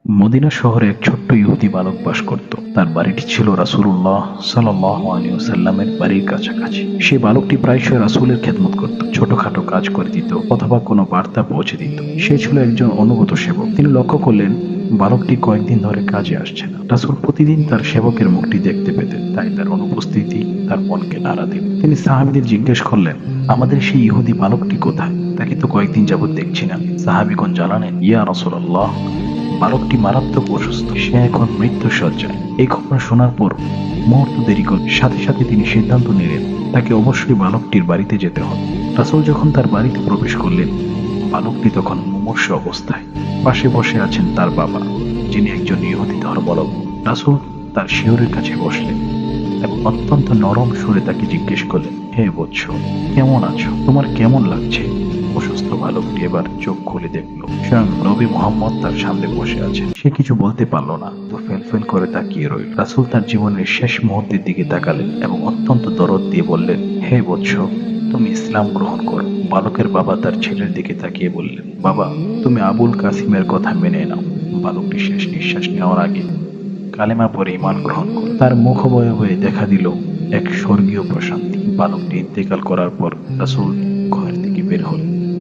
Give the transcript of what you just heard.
Medina শহরে এক ছোট্ট ইহুদি বালক বাস করত। তার বাড়িটি ছিল রাসূলুল্লাহ সাল্লাল্লাহু আলাইহি ওয়াসাল্লামের বাড়ির কাছাকাছি। সেই বালকটি প্রায়শই রাসূলের খেদমত করত, ছোটখাটো কাজ করে দিত অথবা কোনো বার্তা পৌঁছে দিত। সে ছিল একজন অনুগত সেবক। তিনি লক্ষ্য করলেন বালকটি কয়েকদিন ধরে কাজে আসছে না। রাসূল প্রতিদিন তার সেবকের মুখটি দেখতে পেতেন, তাই তার অনুপস্থিতি তার মনকে নাড়া দিল। তিনি সাহাবীদের জিজ্ঞেস করলেন, আমাদের সেই ইহুদি বালকটি কোথায়? তাকে তো কয়েকদিন যাবত দেখছি না। সাহাবীগণ জানালেন, ইয়া রাসূলুল্লাহ, বালকটি মারাত্মক অসুস্থ, সে এখন মৃত্যু সজ্জায়। এই খবর শোনার পর মুহূর্ত দেরি করলেন, সাথে সাথে তিনি সিদ্ধান্ত নিলেন তাকে অবশ্যই বালকটির বাড়িতে যেতে হবে। রাসূল যখন তার বাড়িতে প্রবেশ করলেন, বালকটি তখন মুমূর্ষ অবস্থায়। পাশে বসে আছেন তার বাবা, যিনি একজন ইহুদি ধর্মাবলম্বী। রাসূল তার শিয়রের কাছে বসলেন এবং অত্যন্ত নরম সুরে তাকে জিজ্ঞেস করলেন, হে বৎস, কেমন আছো? তোমার কেমন লাগছে? অসুস্থ বালকটি এবার চোখ খুলে দেখল স্বয়ং নবী মুহাম্মদ তার সামনে বসে আছেন। সে কিছু বলতে পারল না, তো ফেল করে তাকিয়ে রইল। রাসূল তার জীবনের শেষ মুহূর্তের দিকে তাকালেন এবং অত্যন্ত দরদ দিয়ে বললেন, হে বৎস, তুমি ইসলাম গ্রহণ করো। বালকের বাবা তার ছেলের দিকে তাকিয়ে বললেন, বাবা, তুমি আবুল কাসিমের কথা মেনে নাও। বালকটি শেষ নিঃশ্বাস নেওয়ার আগে কালেমা পরে ঈমান গ্রহণ করল। তার মুখবয়বে দেখা দিল এক স্বর্গীয় প্রশান্তি। বালকটি ইন্তেকাল করার পর রাসূল ঘর থেকে বের হলেন।